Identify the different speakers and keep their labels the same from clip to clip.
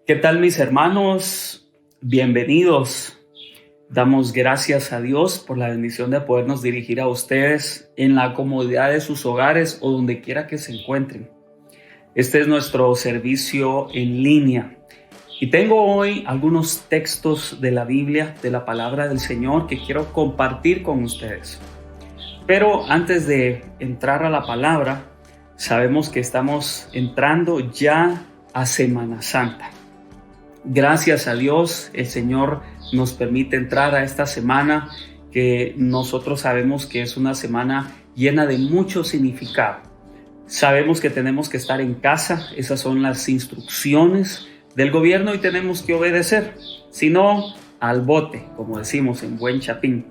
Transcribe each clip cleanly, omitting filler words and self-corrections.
Speaker 1: ¿Qué tal, mis hermanos? Bienvenidos. Damos gracias a Dios por la bendición de podernos dirigir a ustedes en la comodidad de sus hogares o donde quiera que se encuentren. Este es nuestro servicio en línea. Y tengo hoy algunos textos de la Biblia, de la palabra del Señor, que quiero compartir con ustedes. Pero antes de entrar a la palabra, sabemos que estamos entrando ya a Semana Santa. Gracias a Dios, el Señor nos permite entrar a esta semana que nosotros sabemos que es una semana llena de mucho significado. Sabemos que tenemos que estar en casa, esas son las instrucciones del gobierno y tenemos que obedecer, si no, al bote, como decimos en buen chapín.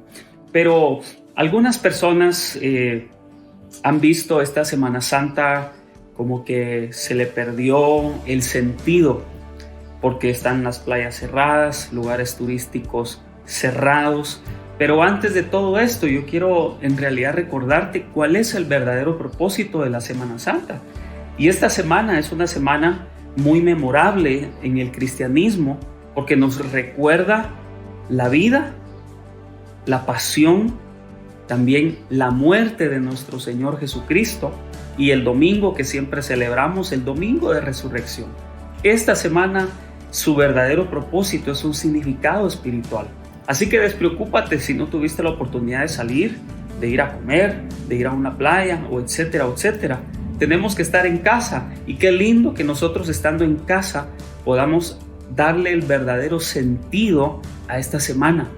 Speaker 1: Pero algunas personas han visto esta Semana Santa como que se le perdió el sentido, porque están las playas cerradas, lugares turísticos cerrados. Pero antes de todo esto, yo quiero en realidad recordarte cuál es el verdadero propósito de la Semana Santa. Y esta semana es una semana muy memorable en el cristianismo, porque nos recuerda la vida, la pasión, también la muerte de nuestro Señor Jesucristo, y el domingo que siempre celebramos, el domingo de resurrección. Esta semana su verdadero propósito es un significado espiritual. Así que despreocúpate si no tuviste la oportunidad de salir, de ir a comer, de ir a una playa, o etcétera, etcétera. Tenemos que estar en casa, y qué lindo que nosotros estando en casa podamos darle el verdadero sentido a esta semana.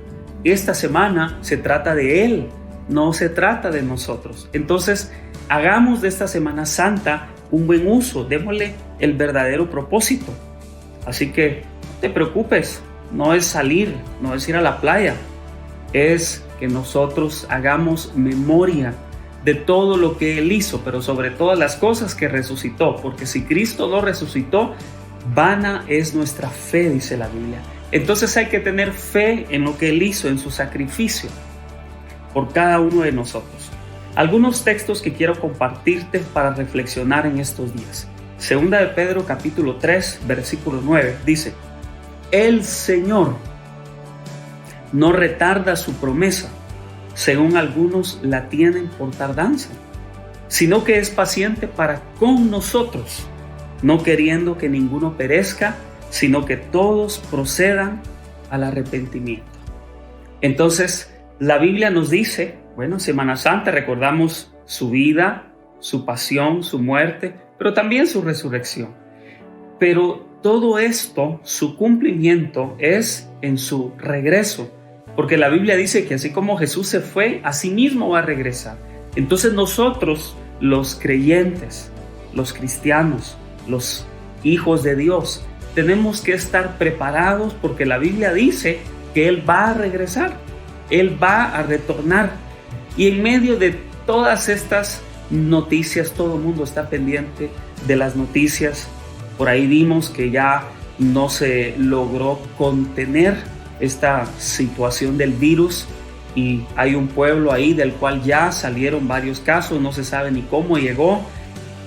Speaker 1: Esta semana se trata de Él, no se trata de nosotros. Entonces, hagamos de esta Semana Santa un buen uso, démosle el verdadero propósito. Así que no te preocupes, no es salir, no es ir a la playa, es que nosotros hagamos memoria de todo lo que Él hizo, pero sobre todas las cosas que resucitó, porque si Cristo no resucitó, vana es nuestra fe, dice la Biblia. Entonces hay que tener fe en lo que Él hizo, en su sacrificio, por cada uno de nosotros. Algunos textos que quiero compartirte para reflexionar en estos días. Segunda de Pedro capítulo 3 versículo 9 dice: el Señor no retarda su promesa, según algunos la tienen por tardanza, sino que es paciente para con nosotros, no queriendo que ninguno perezca, sino que todos procedan al arrepentimiento. Entonces, la Biblia nos dice, Semana Santa recordamos su vida, su pasión, su muerte, pero también su resurrección. Pero todo esto, su cumplimiento es en su regreso, porque la Biblia dice que así como Jesús se fue, así mismo va a regresar. Entonces nosotros, los creyentes, los cristianos, los hijos de Dios, tenemos que estar preparados, porque la Biblia dice que Él va a regresar, Él va a retornar. Y en medio de todas estas noticias, todo el mundo está pendiente de las noticias. Por ahí vimos que ya no se logró contener esta situación del virus y hay un pueblo ahí del cual ya salieron varios casos, no se sabe ni cómo llegó,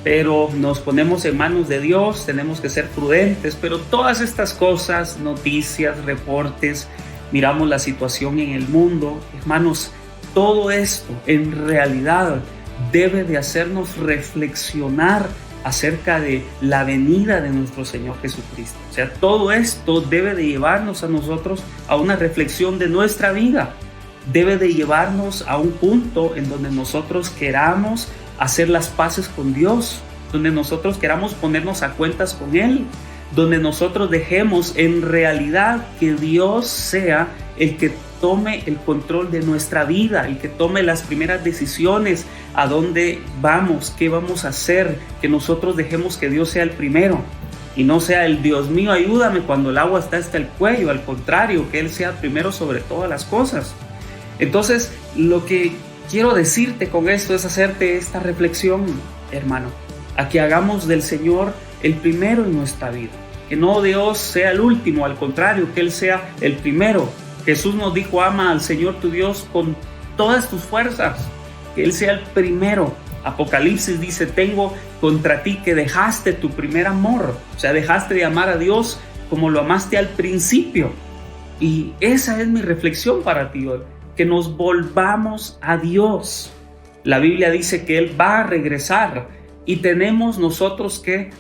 Speaker 1: pero nos ponemos en manos de Dios, tenemos que ser prudentes. Pero todas estas cosas, noticias, reportes, miramos la situación en el mundo, hermanos, todo esto en realidad debe de hacernos reflexionar acerca de la venida de nuestro Señor Jesucristo. O sea, todo esto debe de llevarnos a nosotros a una reflexión de nuestra vida. Debe de llevarnos a un punto en donde nosotros queramos hacer las paces con Dios, donde nosotros queramos ponernos a cuentas con Él, donde nosotros dejemos en realidad que Dios sea el que tome el control de nuestra vida, el que tome las primeras decisiones, a dónde vamos, qué vamos a hacer, que nosotros dejemos que Dios sea el primero y no sea el Dios mío, ayúdame cuando el agua está hasta el cuello. Al contrario, que Él sea primero sobre todas las cosas. Entonces, lo que quiero decirte con esto es hacerte esta reflexión, hermano, a que hagamos del Señor el primero en nuestra vida, que no Dios sea el último, al contrario, que Él sea el primero. Jesús nos dijo: ama al Señor tu Dios con todas tus fuerzas, que Él sea el primero. Apocalipsis dice: tengo contra ti que dejaste tu primer amor. O sea, dejaste de amar a Dios como lo amaste al principio. Y esa es mi reflexión para ti hoy, que nos volvamos a Dios. La Biblia dice que Él va a regresar y tenemos nosotros que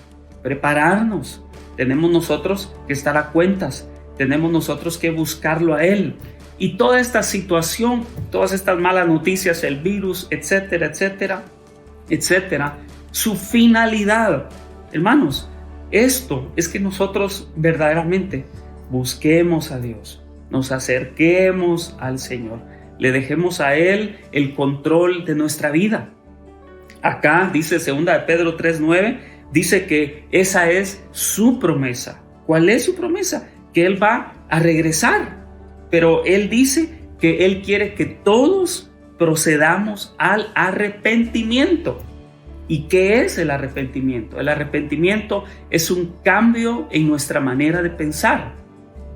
Speaker 1: prepararnos, tenemos nosotros que estar a cuentas, tenemos nosotros que buscarlo a Él. Y toda esta situación, todas estas malas noticias, el virus, etcétera, etcétera, etcétera, su finalidad, hermanos, esto es que nosotros verdaderamente busquemos a Dios, nos acerquemos al Señor, le dejemos a Él el control de nuestra vida. Acá dice 2 de Pedro 3:9, dice que esa es su promesa. ¿Cuál es su promesa? Que Él va a regresar, pero Él dice que Él quiere que todos procedamos al arrepentimiento. ¿Y qué es el arrepentimiento? El arrepentimiento es un cambio en nuestra manera de pensar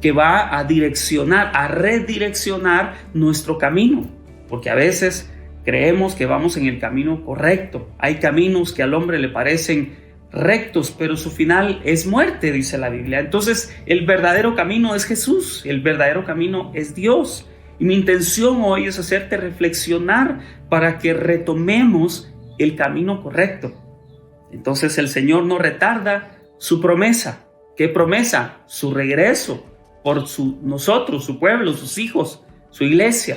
Speaker 1: que va a direccionar, a redireccionar nuestro camino, porque a veces creemos que vamos en el camino correcto. Hay caminos que al hombre le parecen rectos, pero su final es muerte, dice la Biblia. Entonces, el verdadero camino es Jesús, el verdadero camino es Dios. Y mi intención hoy es hacerte reflexionar para que retomemos el camino correcto. Entonces, el Señor no retarda su promesa. ¿Qué promesa? Su regreso por nosotros, su pueblo, sus hijos, su iglesia.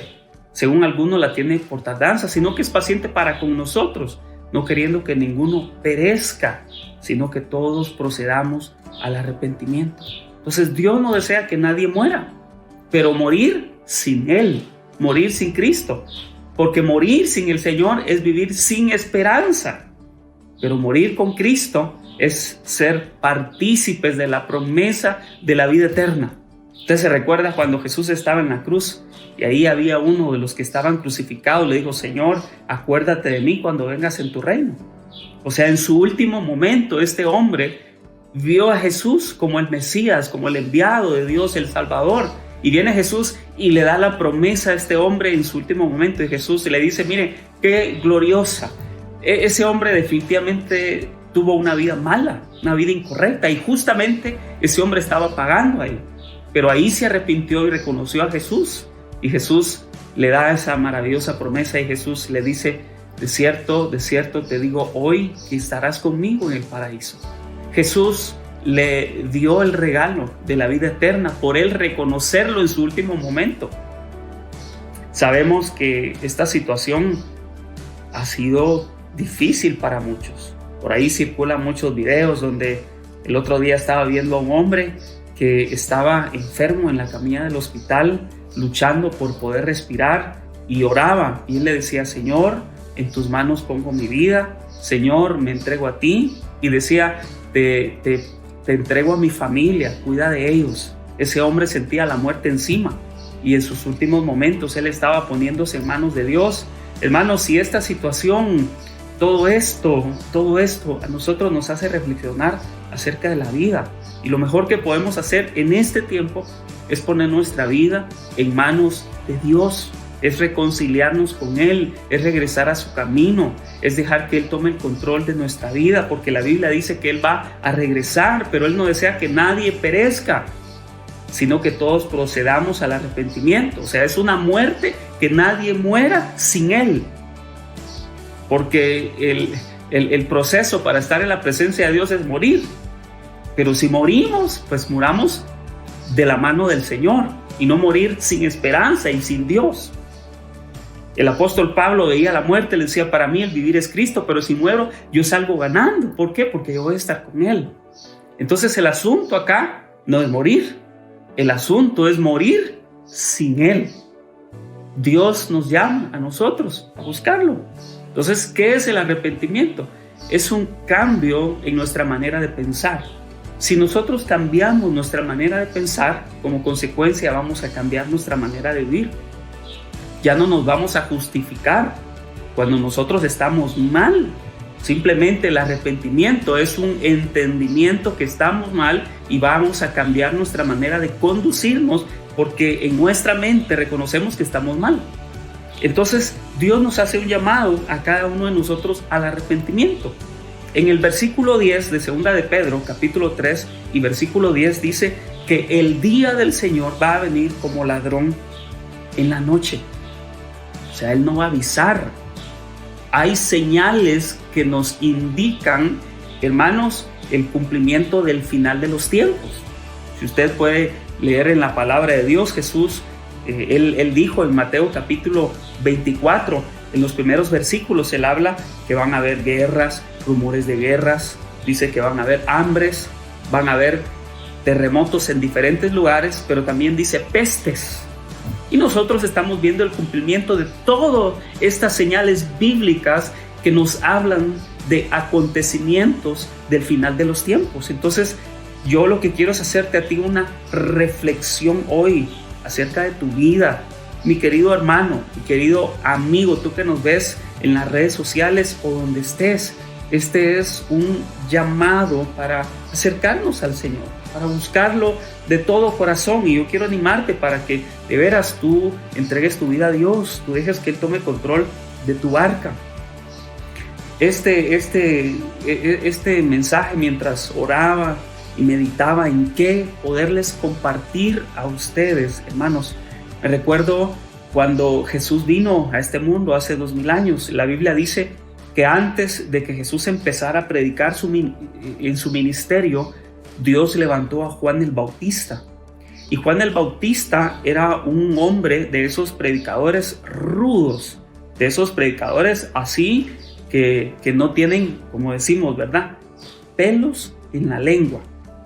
Speaker 1: Según algunos la tiene por tardanza, sino que es paciente para con nosotros, no queriendo que ninguno perezca, sino que todos procedamos al arrepentimiento. Entonces Dios no desea que nadie muera, pero morir sin Él, morir sin Cristo, porque morir sin el Señor es vivir sin esperanza, pero morir con Cristo es ser partícipes de la promesa de la vida eterna. Usted se recuerda cuando Jesús estaba en la cruz y ahí había uno de los que estaban crucificados, le dijo: Señor, acuérdate de mí cuando vengas en tu reino. O sea, en su último momento este hombre vio a Jesús como el Mesías, como el enviado de Dios, el Salvador. Y viene Jesús y le da la promesa a este hombre en su último momento. Y Jesús le dice: mire, qué gloriosa. Ese hombre definitivamente tuvo una vida mala, una vida incorrecta. Y justamente ese hombre estaba pagando ahí. Pero ahí se arrepintió y reconoció a Jesús. Y Jesús le da esa maravillosa promesa y Jesús le dice: de cierto te digo hoy que estarás conmigo en el paraíso. Jesús le dio el regalo de la vida eterna por él reconocerlo en su último momento. Sabemos que esta situación ha sido difícil para muchos. Por ahí circulan muchos videos donde el otro día estaba viendo a un hombre que estaba enfermo en la camilla del hospital, luchando por poder respirar, y oraba, y él le decía: Señor, en tus manos pongo mi vida, Señor, me entrego a ti, y decía: te entrego a mi familia, cuida de ellos. Ese hombre sentía la muerte encima, y en sus últimos momentos él estaba poniéndose en manos de Dios. Hermanos, si esta situación, todo esto a nosotros nos hace reflexionar acerca de la vida, y lo mejor que podemos hacer en este tiempo es poner nuestra vida en manos de Dios, es reconciliarnos con Él, es regresar a su camino, es dejar que Él tome el control de nuestra vida, porque la Biblia dice que Él va a regresar, pero Él no desea que nadie perezca, sino que todos procedamos al arrepentimiento. O sea, es una muerte, que nadie muera sin Él, porque el proceso para estar en la presencia de Dios es morir. Pero si morimos, pues muramos de la mano del Señor, y no morir sin esperanza y sin Dios. El apóstol Pablo veía la muerte, le decía: para mí el vivir es Cristo, pero si muero yo salgo ganando. ¿Por qué? Porque yo voy a estar con Él. Entonces el asunto acá no es morir, el asunto es morir sin Él. Dios nos llama a nosotros a buscarlo. Entonces, ¿qué es el arrepentimiento? Es un cambio en nuestra manera de pensar. Si nosotros cambiamos nuestra manera de pensar, como consecuencia vamos a cambiar nuestra manera de vivir. Ya no nos vamos a justificar cuando nosotros estamos mal. Simplemente el arrepentimiento es un entendimiento que estamos mal, y vamos a cambiar nuestra manera de conducirnos, porque en nuestra mente reconocemos que estamos mal. Entonces Dios nos hace un llamado a cada uno de nosotros al arrepentimiento. En el versículo 10 de segunda de Pedro, capítulo 3 y versículo 10 dice que el día del Señor va a venir como ladrón en la noche. O sea, Él no va a avisar. Hay señales que nos indican, hermanos, el cumplimiento del final de los tiempos. Si usted puede leer en la palabra de Dios, Jesús, él dijo en Mateo capítulo 24, en los primeros versículos, Él habla que van a haber guerras, rumores de guerras, dice que van a haber hambres, van a haber terremotos en diferentes lugares, pero también dice pestes. Y nosotros estamos viendo el cumplimiento de todas estas señales bíblicas que nos hablan de acontecimientos del final de los tiempos. Entonces, yo lo que quiero es hacerte a ti una reflexión hoy acerca de tu vida. Mi querido hermano, mi querido amigo, tú que nos ves en las redes sociales o donde estés, este es un llamado para acercarnos al Señor, para buscarlo de todo corazón. Y yo quiero animarte para que de veras tú entregues tu vida a Dios, tú dejes que Él tome control de tu barca. Este mensaje, mientras oraba y meditaba en qué poderles compartir a ustedes, hermanos, me recuerdo cuando Jesús vino a este mundo hace 2000 años. La Biblia dice que antes de que Jesús empezara a predicar en su ministerio, Dios levantó a Juan el Bautista. Y Juan el Bautista era un hombre de esos predicadores rudos, de esos predicadores así que no tienen, como decimos, ¿verdad?, pelos en la lengua.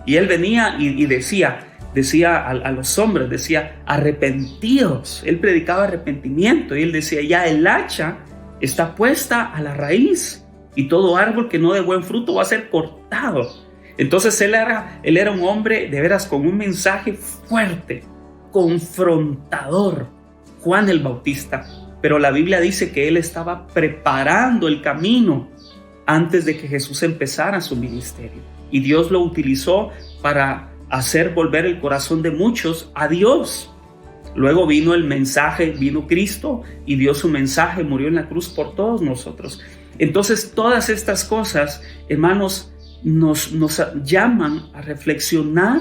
Speaker 1: Y él venía y decía a los hombres, decía, arrepentidos. Él predicaba arrepentimiento y él decía, ya el hacha está puesta a la raíz y todo árbol que no dé buen fruto va a ser cortado. Entonces él era un hombre de veras con un mensaje fuerte, confrontador, Juan el Bautista. Pero la Biblia dice que él estaba preparando el camino antes de que Jesús empezara su ministerio. Y Dios lo utilizó para hacer volver el corazón de muchos a Dios. Luego vino el mensaje, vino Cristo y dio su mensaje, murió en la cruz por todos nosotros. Entonces todas estas cosas, hermanos, nos llaman a reflexionar,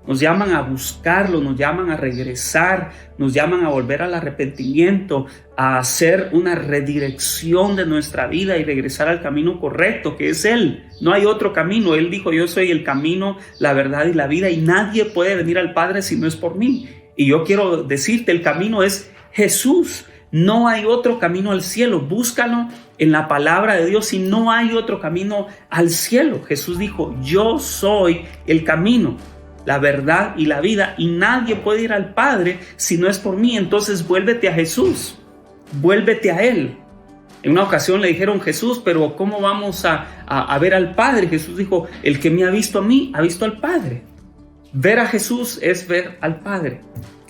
Speaker 1: nos llaman a buscarlo, nos llaman a regresar, nos llaman a volver al arrepentimiento, a hacer una redirección de nuestra vida y regresar al camino correcto, que es Él. No hay otro camino. Él dijo, yo soy el camino, la verdad y la vida, y nadie puede venir al Padre si no es por mí. Y yo quiero decirte, el camino es Jesús. No hay otro camino al cielo. Búscalo en la palabra de Dios y no hay otro camino al cielo. Jesús dijo, yo soy el camino, la verdad y la vida, y nadie puede ir al Padre si no es por mí. Entonces vuélvete a Jesús, vuélvete a Él. En una ocasión le dijeron, Jesús, pero ¿cómo vamos a ver al Padre? Jesús dijo, el que me ha visto a mí, ha visto al Padre. Ver a Jesús es ver al Padre.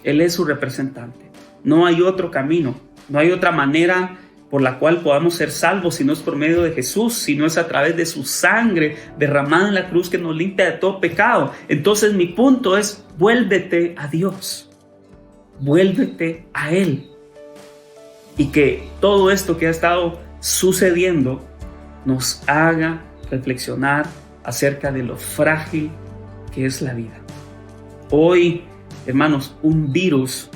Speaker 1: Él es su representante. No hay otro camino, no hay otra manera por la cual podamos ser salvos si no es por medio de Jesús, si no es a través de su sangre derramada en la cruz que nos limpia de todo pecado. Entonces mi punto es, vuélvete a Dios, vuélvete a Él. Y que todo esto que ha estado sucediendo nos haga reflexionar acerca de lo frágil que es la vida. Hoy, hermanos, un virus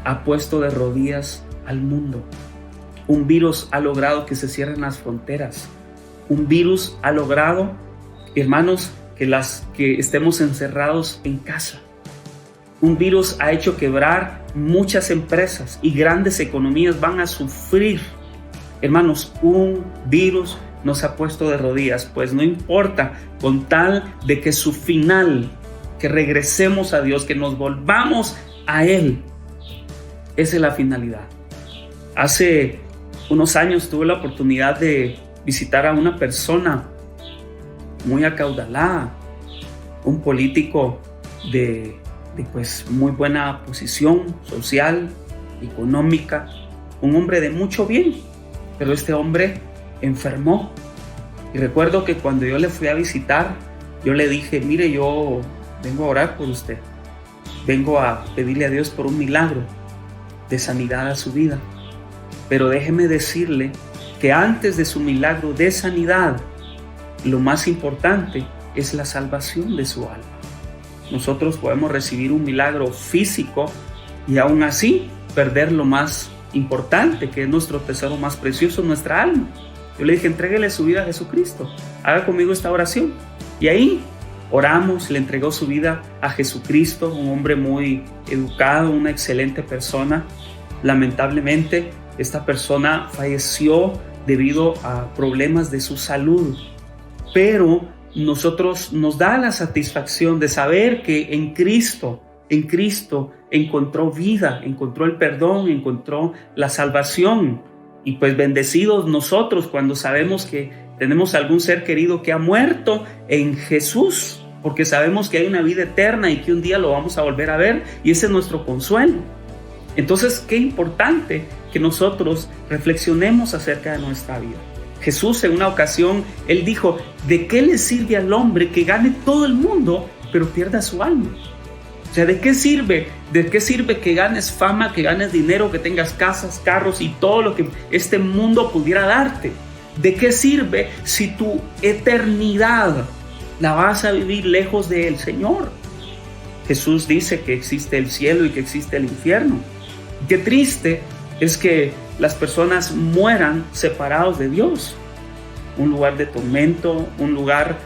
Speaker 1: ha puesto de rodillas al mundo. Un virus ha logrado que se cierren las fronteras. Un virus ha logrado, hermanos, que estemos encerrados en casa. Un virus ha hecho quebrar muchas empresas y grandes economías van a sufrir. Hermanos, un virus nos ha puesto de rodillas, pues no importa, con tal de que su final, que regresemos a Dios, que nos volvamos a Él. Esa es la finalidad. Hace unos años tuve la oportunidad de visitar a una persona muy acaudalada, un político de muy buena posición social, económica, un hombre de mucho bien, pero este hombre enfermó. Y recuerdo que cuando yo le fui a visitar, yo le dije, mire, yo vengo a orar por usted, vengo a pedirle a Dios por un milagro de sanidad a su vida, pero déjeme decirle que antes de su milagro de sanidad, lo más importante es la salvación de su alma. Nosotros podemos recibir un milagro físico y aún así perder lo más importante, que es nuestro tesoro más precioso, nuestra alma. Yo le dije, entréguele su vida a Jesucristo. Haga conmigo esta oración. Y ahí oramos, le entregó su vida a Jesucristo, un hombre muy educado, una excelente persona. Lamentablemente, esta persona falleció debido a problemas de su salud. Pero nosotros nos da la satisfacción de saber que en Cristo encontró vida, encontró el perdón, encontró la salvación. Y pues bendecidos nosotros cuando sabemos que tenemos algún ser querido que ha muerto en Jesús, porque sabemos que hay una vida eterna y que un día lo vamos a volver a ver, y ese es nuestro consuelo. Entonces, qué importante que nosotros reflexionemos acerca de nuestra vida. Jesús en una ocasión, él dijo, ¿de qué le sirve al hombre que gane todo el mundo, pero pierda su alma? O sea, ¿de qué sirve? ¿De qué sirve que ganes fama, que ganes dinero, que tengas casas, carros y todo lo que este mundo pudiera darte? ¿De qué sirve si tu eternidad la vas a vivir lejos del Señor? Jesús dice que existe el cielo y que existe el infierno. Qué triste es que las personas mueran separados de Dios. Un lugar de tormento, un lugar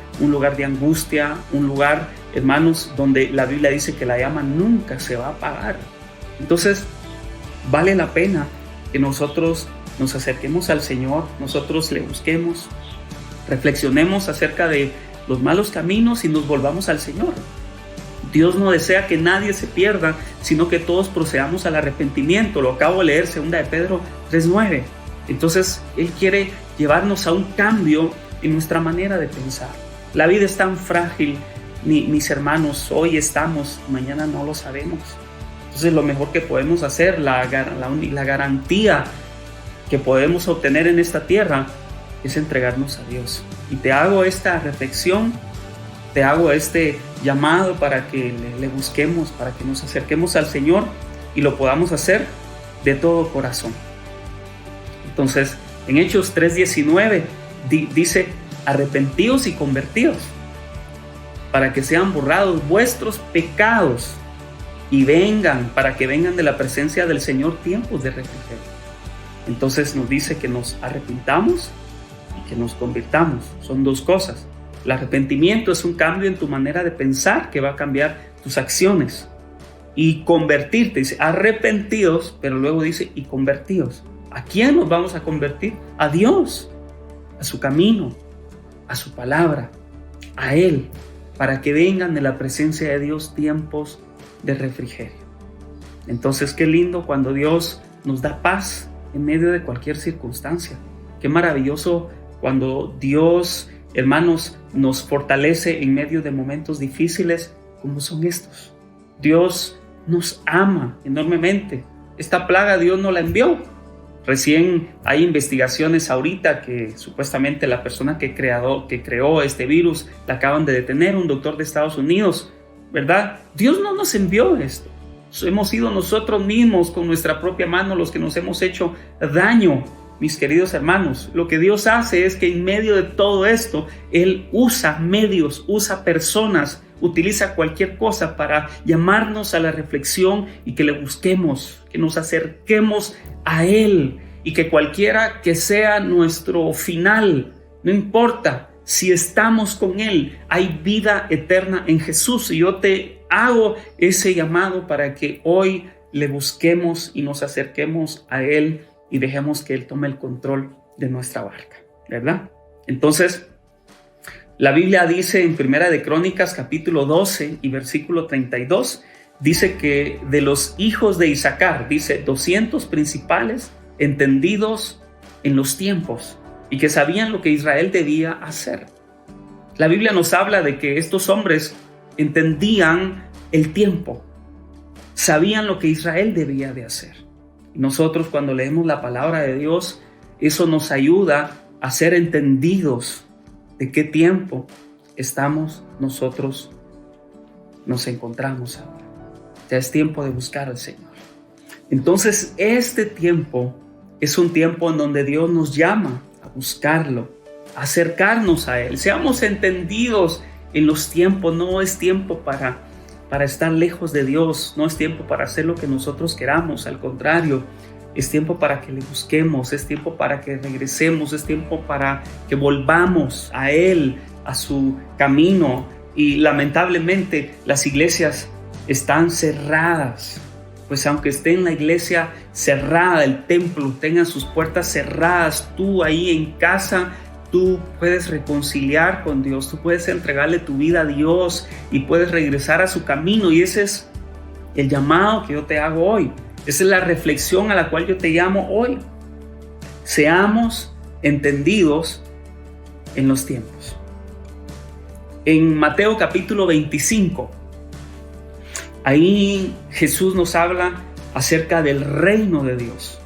Speaker 1: de angustia, un lugar, hermanos, donde la Biblia dice que la llama nunca se va a apagar. Entonces, vale la pena que nosotros nos acerquemos al Señor, nosotros le busquemos, reflexionemos acerca de los malos caminos y nos volvamos al Señor. Dios no desea que nadie se pierda, sino que todos procedamos al arrepentimiento. Lo acabo de leer, 2 de Pedro 3:9. Entonces, Él quiere llevarnos a un cambio en nuestra manera de pensar. La vida es tan frágil, mis hermanos, hoy estamos, mañana no lo sabemos. Entonces, lo mejor que podemos hacer, la garantía que podemos obtener en esta tierra, es entregarnos a Dios. Y te hago esta reflexión, te hago este llamado para que le busquemos, para que nos acerquemos al Señor y lo podamos hacer de todo corazón. Entonces, en Hechos 3:19 dice, arrepentíos y convertíos, para que sean borrados vuestros pecados y para que vengan de la presencia del Señor tiempos de refrigerio. Entonces nos dice que nos arrepintamos y que nos convirtamos. Son dos cosas. El arrepentimiento es un cambio en tu manera de pensar que va a cambiar tus acciones. Y convertirte, dice arrepentidos, pero luego dice y convertidos. ¿A quién nos vamos a convertir? A Dios, a su camino, a su palabra, a Él, para que vengan de la presencia de Dios tiempos de refrigerio. Entonces, qué lindo cuando Dios nos da paz en medio de cualquier circunstancia. Qué maravilloso cuando Dios, hermanos, nos fortalece en medio de momentos difíciles como son estos. Dios nos ama enormemente. Esta plaga Dios no la envió. Recién hay investigaciones ahorita que supuestamente la persona que creó este virus la acaban de detener, un doctor de Estados Unidos, ¿verdad? Dios no nos envió esto. Hemos sido nosotros mismos con nuestra propia mano los que nos hemos hecho daño, mis queridos hermanos. Lo que Dios hace es que en medio de todo esto, Él usa medios, usa personas, utiliza cualquier cosa para llamarnos a la reflexión y que le busquemos, que nos acerquemos a Él y que cualquiera que sea nuestro final, no importa. Si estamos con Él, hay vida eterna en Jesús. Y yo te hago ese llamado para que hoy le busquemos y nos acerquemos a Él y dejemos que Él tome el control de nuestra barca, ¿verdad? Entonces, la Biblia dice en Primera de Crónicas, capítulo 12 y versículo 32, dice que de los hijos de Isaacar, dice 200 principales entendidos en los tiempos, y que sabían lo que Israel debía hacer. La Biblia nos habla de que estos hombres entendían el tiempo, sabían lo que Israel debía de hacer. Y nosotros cuando leemos la palabra de Dios, eso nos ayuda a ser entendidos de qué tiempo nos encontramos ahora. Ya es tiempo de buscar al Señor. Entonces, este tiempo es un tiempo en donde Dios nos llama a buscarlo, acercarnos a Él. Seamos entendidos en los tiempos. No es tiempo para estar lejos de Dios. No es tiempo para hacer lo que nosotros queramos. Al contrario, es tiempo para que le busquemos. Es tiempo para que regresemos. Es tiempo para que volvamos a Él, a su camino. Y lamentablemente las iglesias están cerradas. Pues aunque esté en la iglesia cerrada, el templo tenga sus puertas cerradas, tú ahí en casa, tú puedes reconciliar con Dios, tú puedes entregarle tu vida a Dios y puedes regresar a su camino. Y ese es el llamado que yo te hago hoy. Esa es la reflexión a la cual yo te llamo hoy. Seamos entendidos en los tiempos. En Mateo capítulo 25, ahí Jesús nos habla acerca del reino de Dios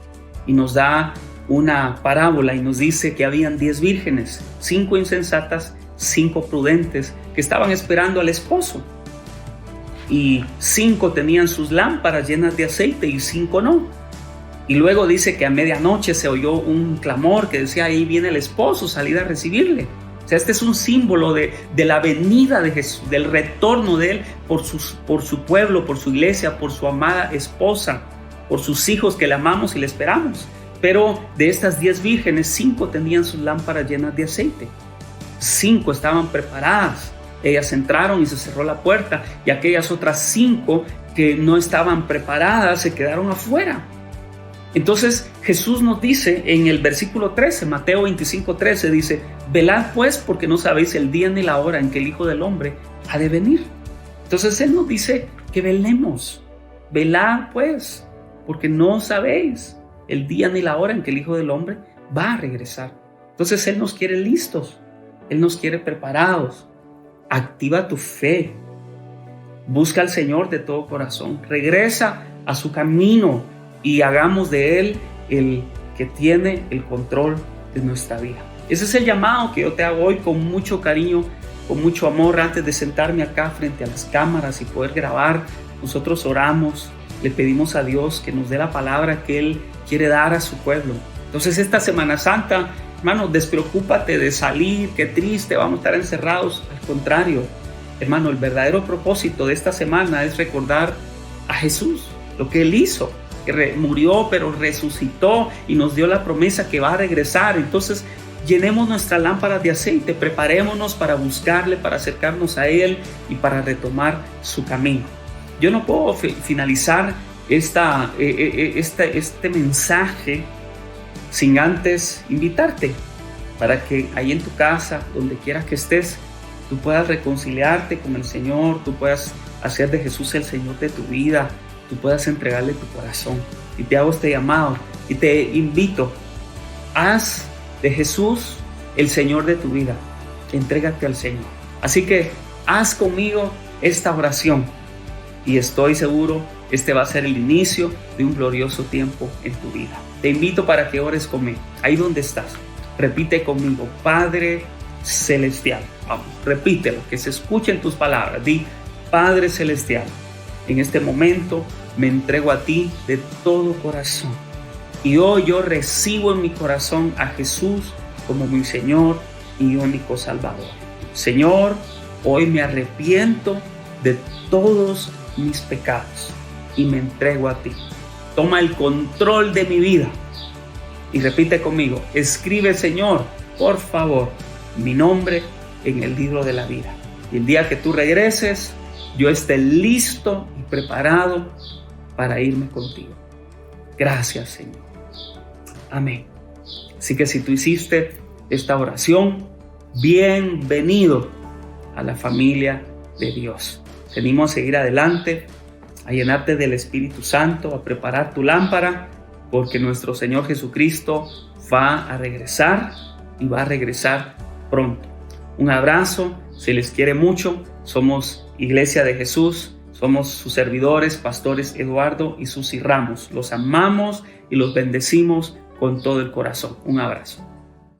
Speaker 1: y nos da una parábola y nos dice que habían 10 vírgenes, 5 insensatas, 5 prudentes, que estaban esperando al esposo. Y 5 tenían sus lámparas llenas de aceite y 5 no. Y luego dice que a medianoche se oyó un clamor que decía: ahí viene el esposo, salid a recibirle. O sea, este es un símbolo de la venida de Jesús, del retorno de Él por su pueblo, por su iglesia, por su amada esposa, por sus hijos que le amamos y le esperamos. Pero de estas 10 vírgenes, 5 tenían sus lámparas llenas de aceite. 5 estaban preparadas. Ellas entraron y se cerró la puerta, y aquellas otras 5 que no estaban preparadas se quedaron afuera. Entonces Jesús nos dice en el versículo 13, Mateo 25:13, dice: velad pues, porque no sabéis el día ni la hora en que el Hijo del Hombre ha de venir. Entonces Él nos dice que velemos. Velad pues, porque no sabéis el día ni la hora en que el Hijo del Hombre va a regresar. Entonces Él nos quiere listos, Él nos quiere preparados. Activa tu fe, busca al Señor de todo corazón, regresa a su camino y hagamos de Él el que tiene el control de nuestra vida. Ese es el llamado que yo te hago hoy con mucho cariño, con mucho amor. Antes de sentarme acá frente a las cámaras y poder grabar, nosotros oramos, le pedimos a Dios que nos dé la palabra que Él quiere dar a su pueblo. Entonces esta Semana Santa, hermano, despreocúpate de salir, qué triste, vamos a estar encerrados. Al contrario, hermano, el verdadero propósito de esta semana es recordar a Jesús, lo que Él hizo, que murió pero resucitó y nos dio la promesa que va a regresar. Entonces llenemos nuestras lámparas de aceite, preparémonos para buscarle, para acercarnos a Él y para retomar su camino. Yo no puedo finalizar este mensaje sin antes invitarte para que ahí en tu casa, donde quieras que estés, tú puedas reconciliarte con el Señor, tú puedas hacer de Jesús el Señor de tu vida, tú puedas entregarle tu corazón. Y te hago este llamado y te invito: haz de Jesús el Señor de tu vida, entrégate al Señor. Así que haz conmigo esta oración y estoy seguro este va a ser el inicio de un glorioso tiempo en tu vida. Te invito para que ores conmigo, ahí donde estás. Repite conmigo: Padre Celestial. Vamos, repítelo, que se escuchen tus palabras. Di: Padre Celestial, en este momento me entrego a ti de todo corazón. Y hoy yo recibo en mi corazón a Jesús como mi Señor y único Salvador. Señor, hoy me arrepiento de todos mis pecados y me entrego a ti. Toma el control de mi vida. Y repite conmigo: escribe, Señor, por favor, mi nombre en el libro de la vida. Y el día que tú regreses, yo esté listo y preparado para irme contigo. Gracias, Señor. Amén. Así que si tú hiciste esta oración, bienvenido a la familia de Dios. Te animo a seguir adelante, a llenarte del Espíritu Santo, a preparar tu lámpara, porque nuestro Señor Jesucristo va a regresar y va a regresar pronto. Un abrazo, se les quiere mucho. Somos Iglesia de Jesús, somos sus servidores, pastores Eduardo y Susi Ramos. Los amamos y los bendecimos con todo el corazón. Un abrazo.